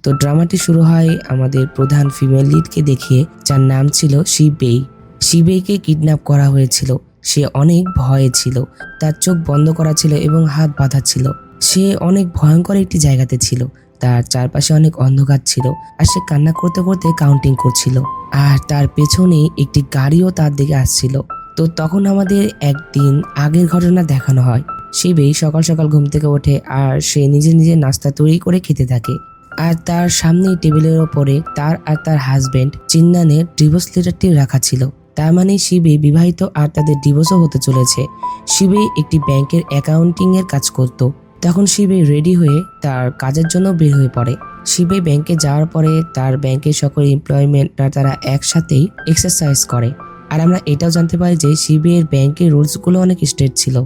তো ড্রামাটি শুরু হয় আমাদের প্রধান ফিমেল লিডকে দেখিয়ে, যার নাম ছিল শিবেই। শিবেইকে কিডন্যাপ করা হয়েছিল। সে অনেক ভয়ে ছিল, তার চোখ বন্ধ করা ছিল এবং হাত বাঁধা ছিল। সে অনেক ভয়ঙ্কর একটি জায়গাতে ছিল, তার চারপাশে অনেক অন্ধকার ছিল, আর সে কান্না করতে করতে কাউন্টিং করছিল। আর তার পেছনে একটি গাড়িও তার দিকে আসছিল। তো তখন আমাদের একদিন আগের ঘটনা দেখানো হয়। শিবেই সকাল সকাল ঘুম থেকে ওঠে আর সে নিজে নিজে নাস্তা তৈরি করে খেতে থাকে। আর তার সামনে টেবিলের ওপরে তার আর তার হাজবেন্ড চিন্নানের ডিভোর্স লেটারটি রাখা ছিল। তার মানে শিবেই বিবাহিত আর তাদের ডিভোর্সও হতে চলেছে। শিবেই একটি ব্যাংকের অ্যাকাউন্টিং এর কাজ করত। তখন শিবেই রেডি হয়ে তার কাজের জন্য বের হয়ে পড়ে। শিবেই ব্যাংকে যাওয়ার পরে তার ব্যাংকের সকল এমপ্লয়মেন্টরা তারা একসাথেই এক্সারসাইজ করে। আর আমরা এটাও জানতে পারি যে শিবের ব্যাংকের রুলসগুলো অনেক স্ট্রিক্ট ছিল।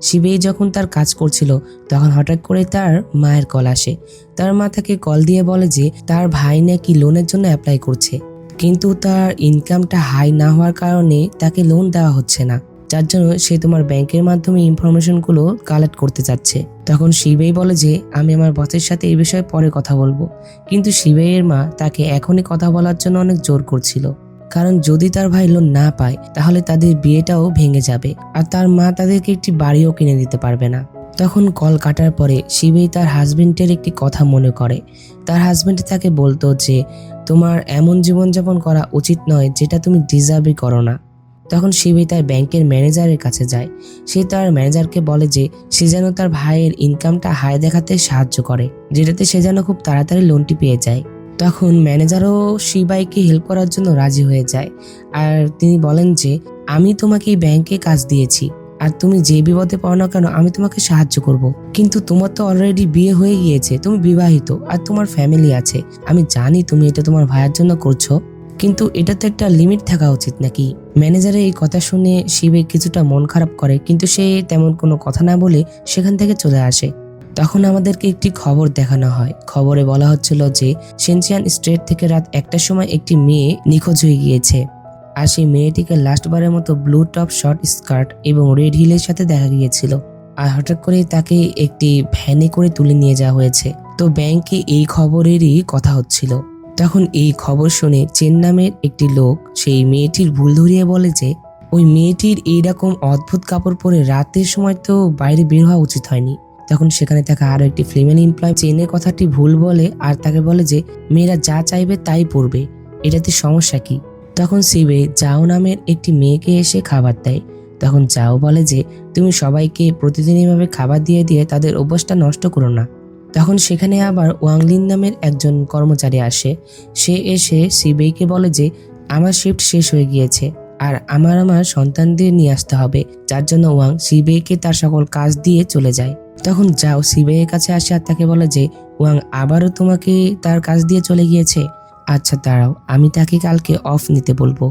শিবেই যখন তার কাজ করছিল তখন হঠাৎ করে তার মায়ের কল আসে। তার মা তাকে কল দিয়ে বলে যে তার ভাই নাকি লোনের জন্য অ্যাপ্লাই করছে, কিন্তু তার ইনকামটা হাই না হওয়ার কারণে তাকে লোন দেওয়া হচ্ছে না, যার জন্য সে তোমার ব্যাংকের মাধ্যমে ইনফরমেশনগুলো কালেক্ট করতে চাচ্ছে। তখন শিবেই বলে যে আমি আমার বসের সাথে এই বিষয়ে পরে কথা বলবো। কিন্তু শিবেইয়ের মা তাকে এখনই কথা বলার জন্য অনেক জোর করছিল, কারণ যদি তার ভাই লোন না পায় তাহলে তাদের বিয়েটাও ভেঙে যাবে আর তার মা তাদেরকে একটি বাড়িও কিনে দিতে পারবে না। তখন কল কাটার পরে শিবেই তার হাজবেন্ডের একটি কথা মনে করে। তার হাজবেন্ড তাকে বলতো যে তোমার এমন জীবনযাপন করা উচিত নয় যেটা তুমি ডিজার্ভই করো না। তখন শিবেই তার ব্যাংকের ম্যানেজারের কাছে যায়। সে তার ম্যানেজারকে বলে যে সে যেন তার ভাইয়ের ইনকামটা হাই দেখাতে সাহায্য করে, যেটাতে সে যেন খুব তাড়াতাড়ি লোনটি পেয়ে যায়। তখন ম্যানেজারও শিবাইকে হেল্প করার জন্য রাজি হয়ে যায়। আর তিনি বলেন যে আমি তোমাকে এই ব্যাংকে কাজ দিয়েছি, আর তুমি যে বিপদে পড়ো না কেন আমি তোমাকে সাহায্য করব। কিন্তু তোমার তো অলরেডি বিয়ে হয়ে গিয়েছে, তুমি বিবাহিত আর তোমার ফ্যামিলি আছে। আমি জানি তুমি এটা তোমার ভাইয়ের জন্য করছো, কিন্তু এটা তো একটা লিমিট থাকা উচিত নাকি? ম্যানেজারের এই কথা শুনে শিবে কিছুটা মন খারাপ করে, কিন্তু সে তেমন কোনো কথা না বলে সেখান থেকে চলে আসে। তখন আমাদেরকে একটি খবর দেখানো হয়। খবরে বলা হচ্ছিল যে সেনচিয়ান স্ট্রেট থেকে রাত 1টার সময় একটি মেয়ে নিখোঁজ হয়ে গিয়েছে। আর সেই মেয়েটিকে লাস্টবারের মতো ব্লু টপ শর্ট স্কার্ট এবং রেড হিলের সাথে দেখা গিয়েছিল। আর হঠাৎ করে তাকে একটি ভ্যানে করে তুলে নিয়ে যাওয়া হয়েছে। তো ব্যাংকে এই খবরেরই কথা হচ্ছিল। তখন এই খবর শুনে চেন নামের একটি লোক সেই মেয়েটির ভুল ধরিয়ে বলে যে ওই মেয়েটির এইরকম অদ্ভুত কাপড় পরে রাতের সময় তো বাইরে বের হওয়া উচিত হয়নি। তখন সেখানে থাকা আরো একটি ফিমেল এমপ্লয় চেনের কথাটি ভুল বলে আর তাকে বলে যে মেয়েরা যা চাইবে তাই পরবে, এটাতে সমস্যা কি? তখন শিবে জাও নামের একটি মেয়েকে এসে খাবার দেয়। তখন জাও বলে যে তুমি সবাইকে প্রতিদিন এভাবে খাবার দিয়ে দিয়ে তাদের অভ্যাসটা নষ্ট করো না। তখন সেখানে আবার ওয়াংলিন নামের একজন কর্মচারী আসে। সে এসে শিবেইকে বলে যে আমার শিফট শেষ হয়ে গিয়েছে আর আমার সন্তানদের নিয়ে আসতে হবে, যার জন্য ওয়াং শিবেইকে তার সকল কাজ দিয়ে চলে যায়। তখন যাও শিবেইয়ের কাছে আসে আর তাকে বলে যে ওয়াং আবারও তোমাকে তার কাজ দিয়ে চলে গিয়েছে। আচ্ছা দাঁড়াও, আমি তাকে কালকে অফ নিতে বলবো।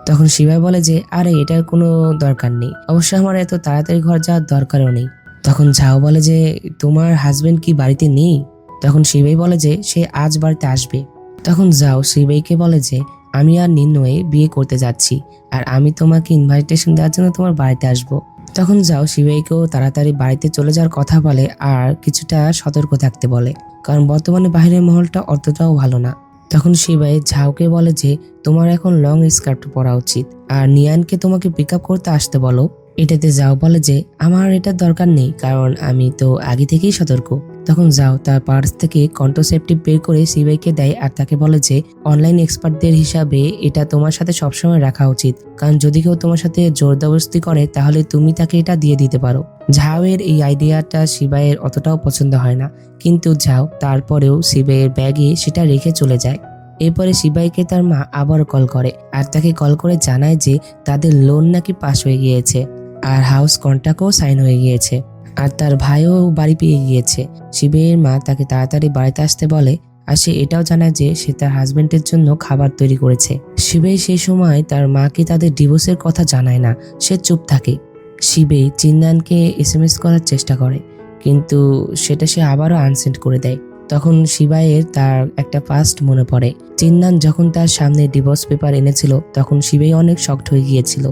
তখন শিবাই বলে যে আরে এটার কোনো দরকার নেই, অবশ্য আমার এত তাড়াতাড়ি ঘর যাওয়ার দরকারও নেই। তখন ঝাও বলে যে তোমার হাজবেন্ড কি বাড়িতে নেই? তখন শিবাই বলে যে সে আজ বাড়িতে আসবে। তখন যাও শিবাইকে বলে যে আমি আর নিন্নয়ে বিয়ে করতে যাচ্ছি আর আমি তোমাকে ইনভাইটেশন দেওয়ার জন্য তোমার বাড়িতে আসবো। তখন যাও শিবাইকেও তাড়াতাড়ি বাড়িতে চলে যাওয়ার কথা বলে আর কিছুটা সতর্ক থাকতে বলে, কারণ বর্তমানে বাইরের মহলটা অতটাও ভালো না। তখন শিবাই ঝাওকে বলে যে তোমার এখন লং স্কার্ট পরা উচিত আর নিয়ানকে তোমাকে পিক আপ করতে আসতে বলো। এটাতে যাও বলে যে আমার এটার দরকার নেই, কারণ আমি তো আগে থেকেই সতর্ক। তখন যাও তার পার্স থেকে কন্ট্রাসেপটিভ বের করে শিবাইকে দেয় আর তাকে বলে যে অনলাইন এক্সপার্টদের হিসাবে এটা তোমার সাথে সবসময় রাখা উচিত, কারণ যদি কেউ তোমার সাথে জোরজবরদস্তি করে তাহলে তুমি তাকে এটা দিয়ে দিতে পারো। ঝাওয়ের এই আইডিয়াটা শিবাইয়ের অতটাও পছন্দ হয় না, কিন্তু ঝাও তারপরেও শিবাইয়ের ব্যাগে সেটা রেখে চলে যায়। এরপরে শিবাইকে তার মা আবারও কল করে আর তাকে কল করে জানায় যে তাদের লোন নাকি পাস হয়ে গিয়েছে আর হাউস কন্ট্রাক্টও সাইন হয়ে গিয়েছে আর তার ভাইও বাড়ি পেয়ে গিয়েছে। শিবের মা তাকে তাড়াতাড়ি বাড়িতে আসতে বলে আর সে এটাও জানায় যে সে তার হাজবেন্ডের জন্য খাবার তৈরি করেছে। শিবেই সেই সময় তার মাকে তাদের ডিভোর্সের কথা জানায় না, সে চুপ থাকে। শিবেই চিন্নানকে SMS করার চেষ্টা করে, কিন্তু সেটা সে আবারও আনসেন্ড করে দেয়। তখন শিবাইয়ের তার একটা পাস্ট মনে পড়ে। চিন্নান যখন তার সামনে ডিভোর্স পেপার এনেছিল তখন শিবেই অনেক শকড হয়ে গিয়েছিল।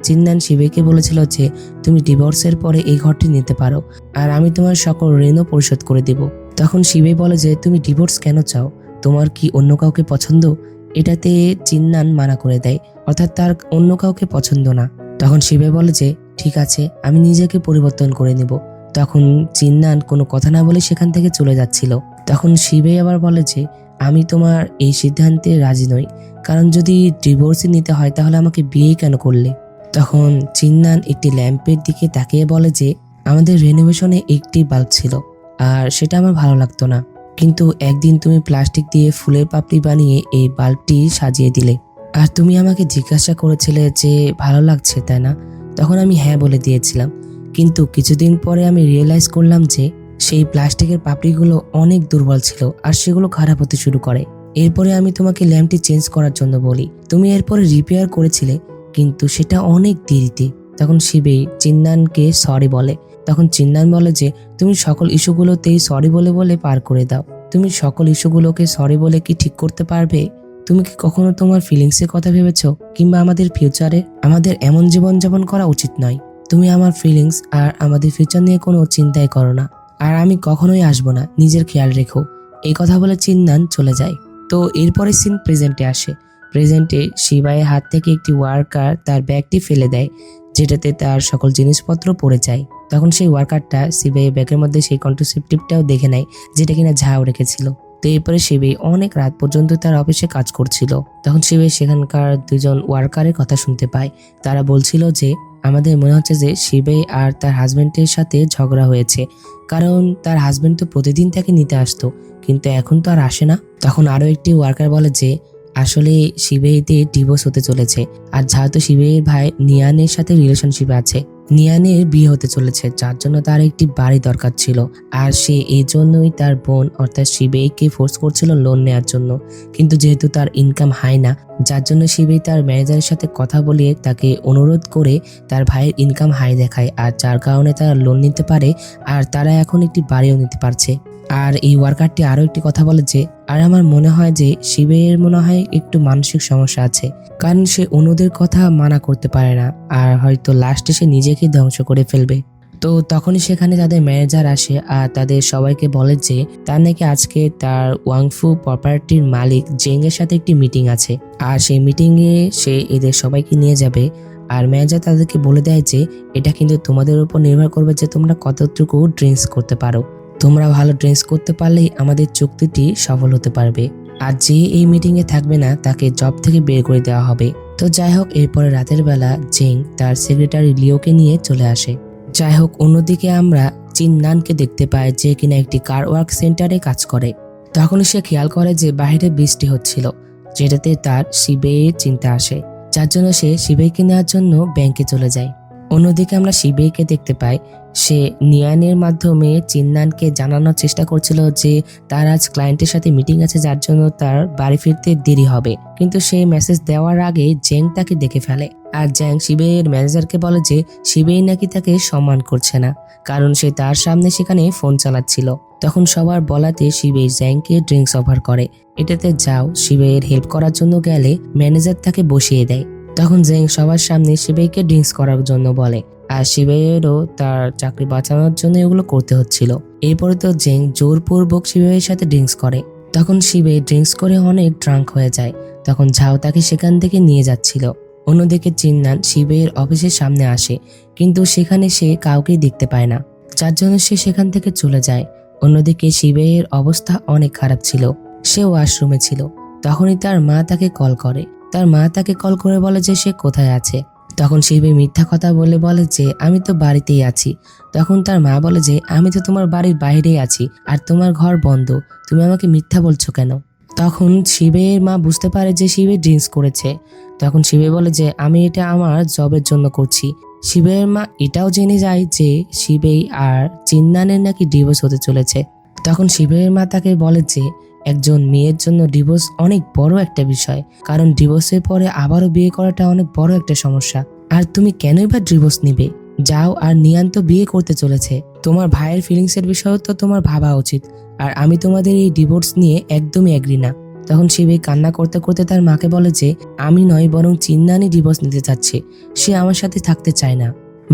চিন্নান শিবেইকে বলেছিল যে তুমি ডিভোর্সের পরে এই ঘরটি নিতে পারো আর আমি তোমার সকল ঋণও পরিশোধ করে দেব। তখন শিবেই বলে যে তুমি ডিভোর্স কেন চাও? তোমার কি অন্য কাউকে পছন্দ? এটাতে চিন্নান মানা করে দেয়, অর্থাৎ তার অন্য কাউকে পছন্দ না। তখন শিবে বলে যে ঠিক আছে, আমি নিজেকে পরিবর্তন করে নিব। তখন চিন্নান কোনো কথা না বলে সেখান থেকে চলে যাচ্ছিল। তখন শিবে আবার বলে যে আমি তোমার এই সিদ্ধান্তে রাজি নই, কারণ যদি ডিভোর্সই নিতে হয় তাহলে আমাকে বিয়ে কেন করলে? তখন চিন্নান একটি ল্যাম্পের দিকে তাকিয়ে বলে যে আমাদের রেনোভেশনে একটি বাল্ব ছিল, আর সেটা আমার ভালো লাগতো না, কিন্তু একদিন তুমি প্লাস্টিক দিয়ে ফুলের পাপড়ি বানিয়ে এই বাল্বটি সাজিয়ে দিলে, আর তুমি আমাকে জিজ্ঞাসা করেছিলে যে ভালো লাগছে তাই না? তখন আমি হ্যাঁ বলে দিয়েছিলাম, কিন্তু কিছুদিন পরে আমি রিয়েলাইজ করলাম যে সেই প্লাস্টিকের পাপড়িগুলো অনেক দুর্বল ছিল আর সেগুলো খারাপ হতে শুরু করে। এরপরে আমি তোমাকে ল্যাম্পটি চেঞ্জ করার জন্য বলি, তুমি এরপরে রিপেয়ার করেছিলে, কিন্তু সেটা অনেক দেরিতে। তখন শিবে চিন্নানকে সরি বলে। তখন চিন্নান বলে যে তুমি সকল ইস্যুগুলোতেই সরি বলে বলে পার করে দাও। তুমি সকল ইস্যুগুলোকে সরি বলে কি ঠিক করতে পারবে? তুমি কি কখনো তোমার ফিলিংসের কথা ভেবেছো, কিংবা আমাদের ফিউচারে? আমাদের এমন জীবনযাপন করা উচিত নয়। তুমি আমার ফিলিংস আর আমাদের ফিউচার নিয়ে কোনো চিন্তাই করো না, আর আমি কখনোই আসবো না, নিজের খেয়াল রেখো। এই কথা বলে চিন্নান চলে যায়। তো এরপরে সিন প্রেজেন্টে আসে। প্রেজেন্টে শিবাইয়ের হাত থেকে একটি ওয়ার্কার তার ব্যাগটি ফেলে দেয়, যেটাতে তার সকল জিনিসপত্র পড়ে যায়। তখন সেই ওয়ার্কারটা শিবাইয়ের ব্যাগের মধ্যে সেই কন্ট্রাসেপটিভটাও দেখে নেয়, যেটা কিনা ঝাও রেখেছিল। তো এরপরে শিবাই অনেক রাত পর্যন্ত তার অফিসে কাজ করছিল। তখন শিবাই সেখানকার দুজন ওয়ার্কারের কথা শুনতে পায়। তারা বলছিল যে আমাদের মনে হচ্ছে যে শিবাই আর তার হাজবেন্ডের সাথে ঝগড়া হয়েছে, কারণ তার হাজবেন্ড তো প্রতিদিন তাকে নিতে আসতো, কিন্তু এখন তো আর আসে না। তখন আরো একটি ওয়ার্কার বলে যে আসলে শিবেইতে ডিভোর্স হতে চলেছে, আর যেহেতু শিবেইয়ের ভাই নিয়ানের সাথে রিলেশনশিপে আছে, নিয়ানের বিয়ে হতে চলেছে, যার জন্য তার একটি বাড়ি দরকার ছিল, আর সে এই জন্যই তার বোন অর্থাৎ শিবেইকে ফোর্স করছিল লোন নেওয়ার জন্য। কিন্তু যেহেতু তার ইনকাম হাই না, যার জন্য শিবেই তার ম্যানেজারের সাথে কথা বলিয়ে তাকে অনুরোধ করে তার ভাইয়ের ইনকাম হাই দেখায়, আর যার কারণে তারা লোন নিতে পারে, আর তারা এখন একটি বাড়িও নিতে পারছে। আর এই ওয়ার্কারটি আরো একটি কথা বলে যে আর আমার মনে হয় যে শিবের মনে হয় একটু মানসিক সমস্যা আছে, কারণ সে অন্যদের কথা মানা করতে পারে না, আর হয়তো লাস্টে সে নিজেকে ধ্বংস করে ফেলবে। তো তখনই সেখানে তাদের ম্যানেজার আসে আর তাদের সবাইকে বলে যে তার নাকি আজকে তার ওয়াংফু প্রপার্টির মালিক জেং এর সাথে একটি মিটিং আছে, আর সেই মিটিং এ সে এদের সবাইকে নিয়ে যাবে। আর ম্যানেজার তাদেরকে বলে দেয় যে এটা কিন্তু তোমাদের উপর নির্ভর করবে যে তোমরা কতটুকু ড্রিঙ্কস করতে পারো। তোমরা ভালো ড্রিঙ্কস করতে পারলেই আমাদের চুক্তিটি সফল হতে পারবে, আর যে এই মিটিং এ থাকবে না তাকে জব থেকে বের করে দেওয়া হবে। তো যাই হোক, এরপরে রাতের বেলা জেং তার সেক্রেটারি লিওকে নিয়ে চলে আসে। যাই হোক, অন্যদিকে আমরা চিন্নানকে দেখতে পাই যে কিনা একটি কার ওয়ার্ক সেন্টারে কাজ করে। তখন সে খেয়াল করে যে বাইরে বৃষ্টি হচ্ছিল, যেটাতে তার শিবেইয়ের চিন্তা আসে, যার জন্য সে শিবেইকে নেওয়ার জন্য ব্যাংকে চলে যায়। অন্যদিকে আমরা শিবেইকে দেখতে পাই সে নিয়ানের মাধ্যমে চিন্নানকে জানানোর চেষ্টা করছিল যে তার আজ ক্লায়েন্টের সাথে মিটিং আছে, যার জন্য তার বাড়ি ফিরতে দেরি হবে। কিন্তু সেই মেসেজ দেওয়ার আগে জেং তাকে দেখে ফেলে, আর জ্যাং শিবেইয়ের ম্যানেজারকে বলে যে শিবেই নাকি তাকে সম্মান করছে না, কারণ সে তার সামনে সেখানে ফোন চালাচ্ছিল। তখন সবার বলাতে শিবেই জ্যাংকে ড্রিঙ্কস অফার করে। এটাতে যাও শিবেইয়ের হেল্প করার জন্য গেলে ম্যানেজার তাকে বসিয়ে দেয়। তখন জেং সবার সামনে শিবেইকে ড্রিঙ্কস করার জন্য বলে, আর শিবেইয়েরও তার চাকরি বাঁচানোর জন্য এগুলো করতে হচ্ছিল। এরপরে তো জেং জোরপূর্বক শিবেইয়ের সাথে ড্রিঙ্কস করে। তখন শিবেই ড্রিঙ্কস করে অনেক ড্রাঙ্ক হয়ে যায়। তখন ঝাও তাকে সেখান থেকে নিয়ে যাচ্ছিল। অন্যদিকে চিন্নান শিবেইয়ের অফিসের সামনে আসে, কিন্তু সেখানে সে কাউকেই দেখতে পায় না, যার জন্য সে সেখান থেকে চলে যায়। অন্যদিকে শিবেইয়ের অবস্থা অনেক খারাপ ছিল, সে ওয়াশরুমে ছিল। তখনই তার মা তাকে কল করে। তার মা তাকে কল করে বলে যে সে কোথায় আছে। তখন শিবেই মিথ্যা কথা বলে যে আমি তো বাড়িতেই আছি। তখন তার মা বলে যে আমি তো তোমার বাড়ির বাইরেই আছি, আর তোমার ঘর বন্ধ, তুমি আমাকে মিথ্যা বলছো কেন? তখন শিবের মা বুঝতে পারে যে শিবে ড্রিঙ্কস করেছে। তখন শিবে বলে যে আমি এটা আমার জবের জন্য করছি। শিবের মা এটাও জেনে যায় যে শিবেই আর চিন্নানের নাকি ডিভোর্স হতে চলেছে। তখন শিবের মা তাকে বলে যে একজন মেয়ের জন্য ডিভোর্স অনেক বড় একটা বিষয়, কারণ ডিভোর্সের পরে আবারও বিয়ে করাটা অনেক বড় একটা সমস্যা। আর তুমি কেনই বা ডিভোর্স নিবে? যাও, আর নিয়ান তো বিয়ে করতে চলেছে, তোমার ভাইয়ের ফিলিংস এর বিষয়েও তো তোমার ভাবা উচিত। আর আমি তোমাদের এই ডিভোর্স নিয়ে একদমই এগ্রি না। তখন শিবে কান্না করতে করতে তার মাকে বলে যে আমি নয়, বরং চিন্নানই ডিভোর্স নিতে চাচ্ছে, সে আমার সাথে থাকতে চায় না।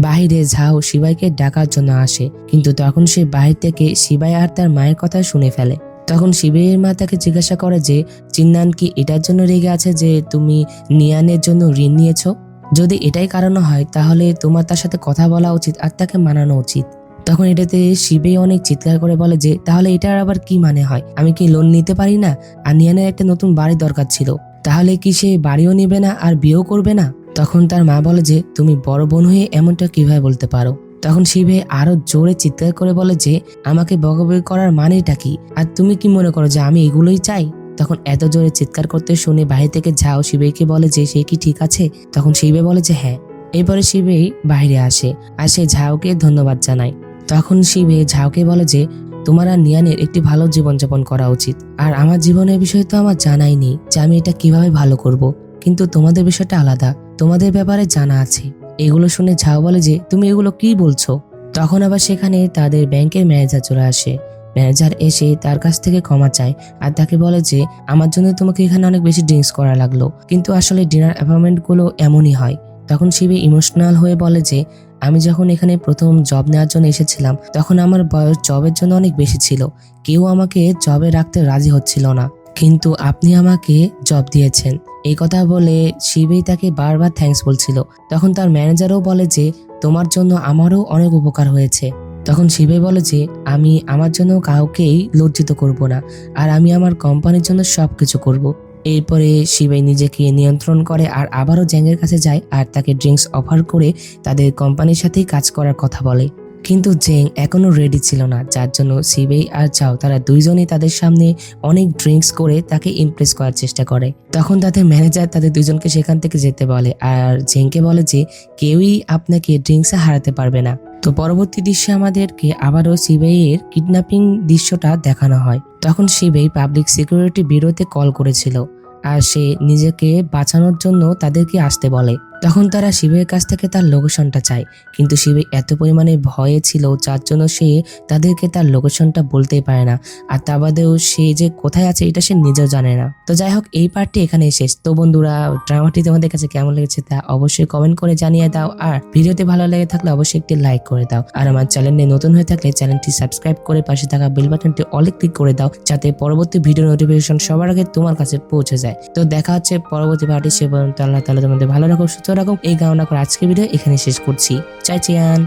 বাহিরে ঝাও শিবাইকে ডাকার জন্য আসে, কিন্তু তখন সে বাহির থেকে শিবাই আর তার মায়ের কথা শুনে ফেলে। তখন শিবের মা তাকে জিজ্ঞাসা করে যে চিন্নান কি এটার জন্য রেগে আছে যে তুমি নিয়ানের জন্য ঋণ নিয়েছো? যদি এটাই কারণ হয় তাহলে তোমার তার সাথে কথা বলা উচিত আর তাকে মানানো উচিত। তখন এটাতে শিবে অনেক চিৎকার করে বলে যে তাহলে এটার আবার কি মানে হয়? আমি কি লোন নিতে পারি না? আর নিয়ানের একটা নতুন বাড়ি দরকার ছিল, তাহলে কি সে বাড়িও নেবে না আর বিয়েও করবে না? তখন তার মা বলে যে তুমি বড় বোন হয়ে এমনটা কিভাবে বলতে পারো? তখন শিবে আরো জোরে চিৎকার করে বলে যে আমাকে বকাবকি করার মানেটা কি? আর তুমি কি মনে করো যে আমি এগুলোই চাই? তখন এত জোরে চিৎকার করতে শুনে বাইরে থেকে ঝাও শিবেকে বলে যে সে কি ঠিক আছে? তখন শিবে বলে যে হ্যাঁ। এরপরে শিবেই বাইরে আসে আর সে ঝাওকে ধন্যবাদ জানায়। তখন শিবে ঝাওকে বলে যে তোমার আর নিয়ানের একটি ভালো জীবনযাপন করা উচিত, আর আমার জীবনের বিষয় তো আমার জানাই নেই যে আমি এটা কিভাবে ভালো করব, কিন্তু তোমাদের বিষয়টা আলাদা, তোমাদের ব্যাপারে জানা আছে। এগুলো শুনে ঝাও বলে যে তুমি এগুলো কি বলছো? তখন আবার সেখানে তাদের ব্যাংকের ম্যানেজার চলে আসে। ম্যানেজার এসে তার কাছ থেকে ক্ষমা চায় আর তাকে বলে যে আমার জন্য তোমাকে এখানে অনেক বেশি ড্রিঙ্কস করা লাগলো, কিন্তু আসলে ডিনার অ্যাপয়েন্টমেন্ট গুলো এমনই হয়। তখন শিবে ইমোশনাল হয়ে বলে যে আমি যখন এখানে প্রথম জব নেওয়ার জন্য এসেছিলাম তখন আমার বয়স জবের জন্য অনেক বেশি ছিল, কেউ আমাকে জবে রাখতে রাজি হচ্ছিল না, কিন্তু আপনি আমাকে জব দিয়েছেন। এই কথা বলে শিবেই তাকে বারবার থ্যাঙ্কস বলছিল। তখন তার ম্যানেজারও বলে যে তোমার জন্য আমারও অনেক উপকার হয়েছে। তখন শিবে বলে যে আমি আমার জন্য কাউকেই লজ্জিত করব না, আর আমি আমার কোম্পানির জন্য সবকিছু করব। এরপরে শিবাই নিজেকে নিয়ন্ত্রণ করে আর আবারও জ্যাংয়ের কাছে যায় আর তাকে ড্রিঙ্কস অফার করে তাদের কোম্পানির সাথেই কাজ করার কথা বলে। কিন্তু জেং এখনো রেডি ছিল না, যার জন্য শিবেই আর চাও তারা দুইজনেই তাদের সামনে অনেক ড্রিঙ্কস করে তাকে ইমপ্রেস করার চেষ্টা করে। তখন তাদের ম্যানেজার তাদের দুজনকে সেখান থেকে যেতে বলে আর জেংকে বলে যে কেউই আপনাকে ড্রিঙ্কসে হারাতে পারবে না। তো পরবর্তী দৃশ্যে আমাদেরকে আবারও শিবেইয়ের কিডন্যাপিং দৃশ্যটা দেখানো হয়। তখন শিবেই পাবলিক সিকিউরিটি ব্যুরোতে কল করেছিল আর সে নিজেকে বাঁচানোর জন্য তাদেরকে আসতে বলে। তখন তারা শিবের কাছ থেকে তার লোকেশনটা চায়, কিন্তু শিবে এত পরিমাণে ভয়ে ছিল যার জন্য সে তাদেরকে তার লোকেশনটা বলতেই পারে না, আর তা বাদেও সে যে কোথায় আছে এটা সে নিজেও জানে না। তো যাই হোক, এই পার্টটি এখানে শেষ। তো বন্ধুরা, ড্রামাটি তোমাদের কাছে কেমন লেগেছে তা অবশ্যই কমেন্ট করে জানিয়ে দাও, আর ভিডিওটি ভালো লেগে থাকলে অবশ্যই একটি লাইক করে দাও, আর আমার চ্যানেলে নতুন হয়ে থাকলে চ্যানেলটি সাবস্ক্রাইব করে পাশে থাকা বেল বাটনটি অলে ক্লিক করে দাও, যাতে পরবর্তী ভিডিও নোটিফিকেশন সবার আগে তোমার কাছে পৌঁছে যায়। তো দেখা হচ্ছে পরবর্তী পার্টি। সে পর্যন্ত আল্লাহ তাআলা তোমাদের ভালো রাখো, সুস্থ রাখো, এই কামনা করে আজকের ভিডিও এখানে শেষ করছি। চাই চিয়ান।